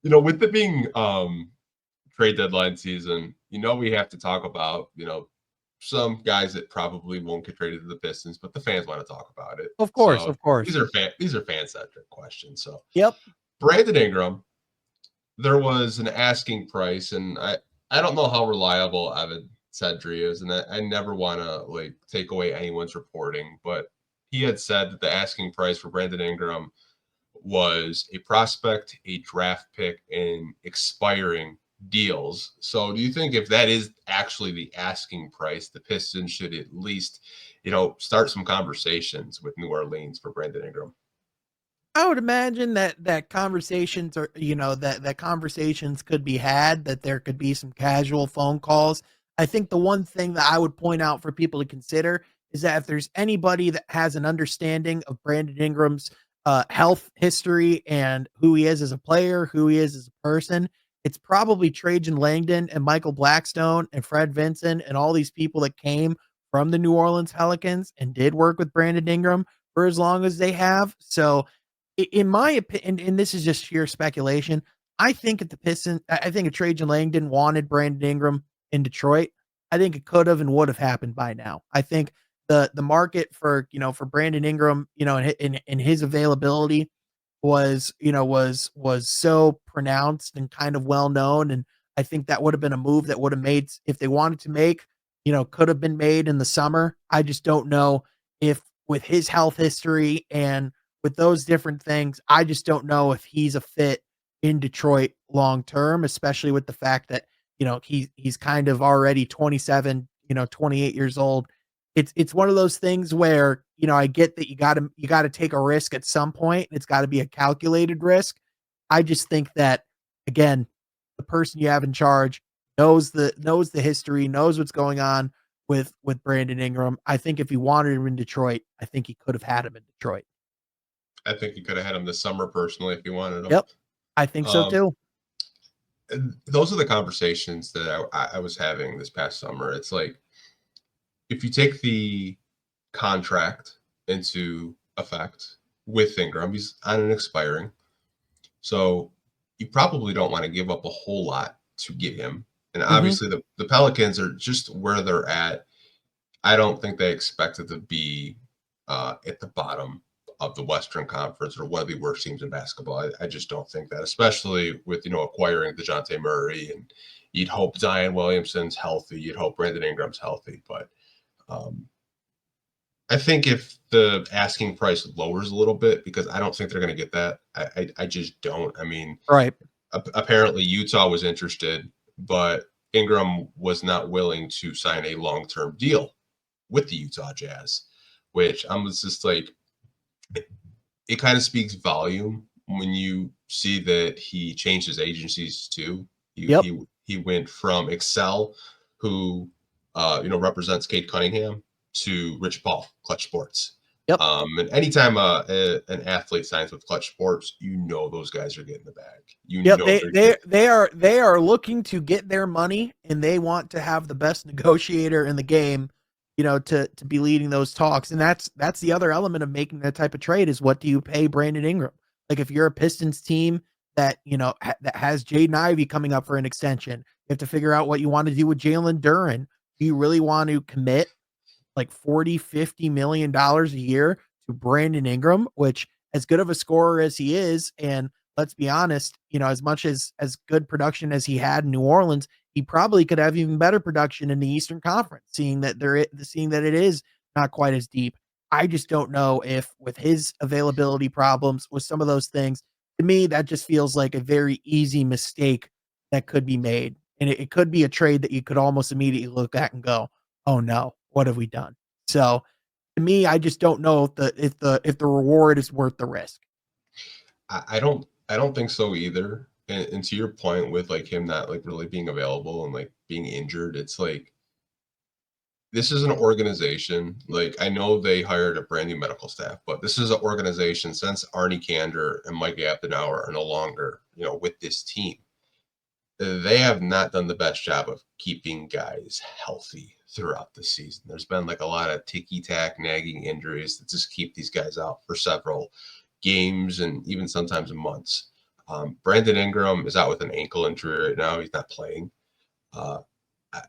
with it being trade deadline season, we have to talk about, some guys that probably won't get traded to the Pistons, but the fans want to talk about it. Of course, So of course. these are fan-centric questions. So Yep. Brandon Ingram, there was an asking price, and I don't know how reliable Evan Sedri is, and I never want to take away anyone's reporting, but he had said that the asking price for Brandon Ingram was a prospect, a draft pick, and expiring deals. So do you think if that is actually the asking price, the Pistons should at least, start some conversations with New Orleans for Brandon Ingram? I would imagine that conversations are, that conversations could be had, that there could be some casual phone calls. I think the one thing that I would point out for people to consider is that if there's anybody that has an understanding of Brandon Ingram's health history and who he is as a player, who he is as a person, it's probably Trajan Langdon and Michael Blackstone and Fred Vinson and all these people that came from the New Orleans Pelicans and did work with Brandon Ingram for as long as they have. So in my opinion, and this is just sheer speculation, I think if Trajan Langdon wanted Brandon Ingram in Detroit, I think it could have and would have happened by now. I think the market for Brandon Ingram, in his availability was so pronounced and kind of well known, and I think that would have been a move that would have made, if they wanted to make, could have been made in the summer. I just don't know if, with his health history and with those different things, I just don't know if he's a fit in Detroit long term, especially with the fact that, he's kind of already 27, 28 years old. It's one of those things where, I get that you gotta take a risk at some point. It's got to be a calculated risk. I just think that, again, the person you have in charge knows the history, knows what's going on with Brandon Ingram. I think if he wanted him in Detroit, I think he could have had him in Detroit. I think you could have had him this summer personally if you wanted him. Yep, I think so too. Those are the conversations that I was having this past summer. It's like, if you take the contract into effect with Ingram, he's on an expiring. So you probably don't want to give up a whole lot to get him. And obviously the Pelicans are just where they're at. I don't think they expected to be at the bottom of the Western Conference or one of the worst teams in basketball. I just don't think that, especially with, acquiring DeJounte Murray, and you'd hope Zion Williamson's healthy. You'd hope Brandon Ingram's healthy. But I think if the asking price lowers a little bit, because I don't think they're going to get that. I just don't. I mean, right. Apparently Utah was interested, but Ingram was not willing to sign a long-term deal with the Utah Jazz, which I was just like, it kind of speaks volume when you see that he changed his agencies too. He went from Excel, who represents Cade Cunningham, to Rich Paul, Clutch Sports. Yep. And anytime an athlete signs with Clutch Sports, those guys are getting the bag. They are looking to get their money, and they want to have the best negotiator in the game, to be leading those talks. And that's the other element of making that type of trade, is what do you pay Brandon Ingram? Like, if you're a Pistons team that, that has Jaden Ivey coming up for an extension, you have to figure out what you want to do with Jalen Duren. Do you really want to commit like $40-50 million a year to Brandon Ingram, which, as good of a scorer as he is, and let's be honest, as much as good production as he had in New Orleans, he probably could have even better production in the Eastern Conference, seeing that it is not quite as deep. I just don't know if, with his availability problems, with some of those things, to me, that just feels like a very easy mistake that could be made. And it could be a trade that you could almost immediately look at and go, oh no, what have we done? So to me, I just don't know if the reward is worth the risk. I don't think so either. And to your point with like him not like really being available and like being injured, it's like, this is an organization. Like, I know they hired a brand new medical staff, but this is an organization, since Arnie Kander and Mike Abdenauer are no longer, with this team, they have not done the best job of keeping guys healthy throughout the season. There's been like a lot of ticky-tack nagging injuries that just keep these guys out for several games and even sometimes months. Brandon Ingram is out with an ankle injury right now. He's not playing. Uh,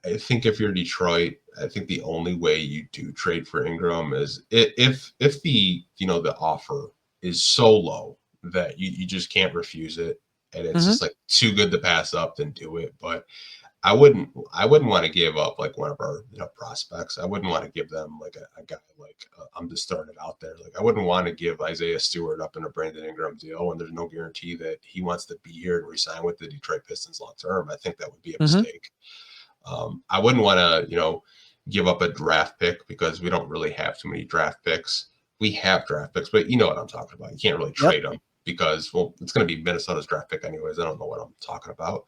I think if you're Detroit, I think the only way you do trade for Ingram is if the the offer is so low that you just can't refuse it, and it's Mhm. just like too good to pass up, then do it. But I wouldn't want to give up like one of our prospects. I wouldn't want to give them like a guy like I'm just throwing it out there. Like I wouldn't want to give Isaiah Stewart up in a Brandon Ingram deal when there's no guarantee that he wants to be here and resign with the Detroit Pistons long term. I think that would be a Mhm. mistake. I wouldn't want to, give up a draft pick because we don't really have too many draft picks. We have draft picks, but you know what I'm talking about. You can't really Yep. trade them because, well, it's going to be Minnesota's draft pick anyways. I don't know what I'm talking about.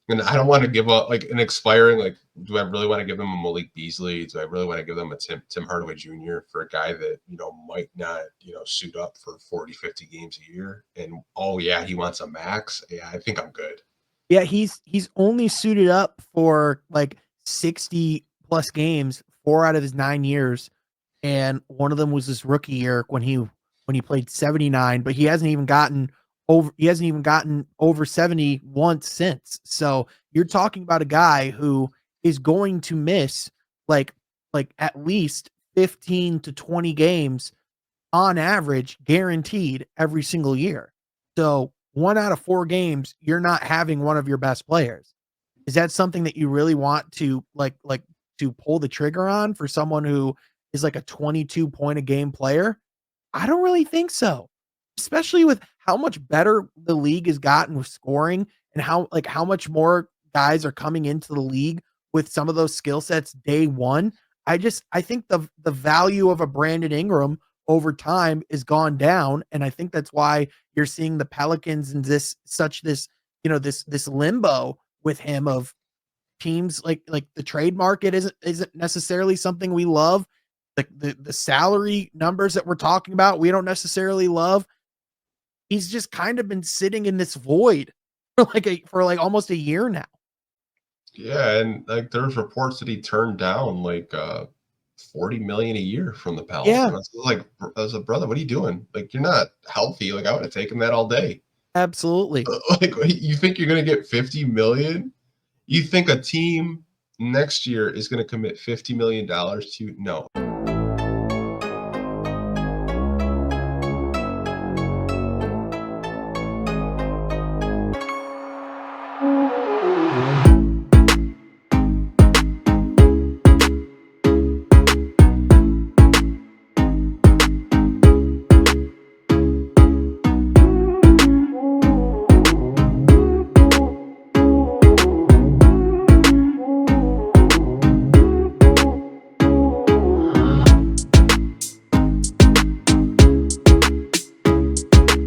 And I don't want to give up like an expiring, like, do I really want to give them a Malik Beasley? Do I really want to give them a Tim Hardaway Jr. for a guy that, might not, suit up for 40, 50 games a year? And, oh, yeah, he wants a max. Yeah, I think I'm good. Yeah, he's only suited up for like 60 plus games 4 out of his 9 years, and one of them was his rookie year when he played 79, but he hasn't even gotten over 70 once since. So, you're talking about a guy who is going to miss like at least 15 to 20 games on average, guaranteed every single year. So 1 out of 4 games, you're not having one of your best players. Is that something that you really want to to pull the trigger on for someone who is like a 22 point a game player? I don't really think so. Especially with how much better the league has gotten with scoring and how much more guys are coming into the league with some of those skill sets day 1. I think the value of a Brandon Ingram over time is gone down, and I think that's why you're seeing the Pelicans in this limbo with him of teams like the trade market isn't necessarily something we love. The salary numbers that we're talking about, we don't necessarily love. He's just kind of been sitting in this void for like almost a year now. Yeah, and like there's reports that he turned down like 40 million a year from the Yeah, Pelicans. I was like, brother, what are you doing? Like you're not healthy. Like I would have taken that all day. absolutely. Like you think you're gonna get 50 million? You think a team next year is gonna commit $50 million to you? No.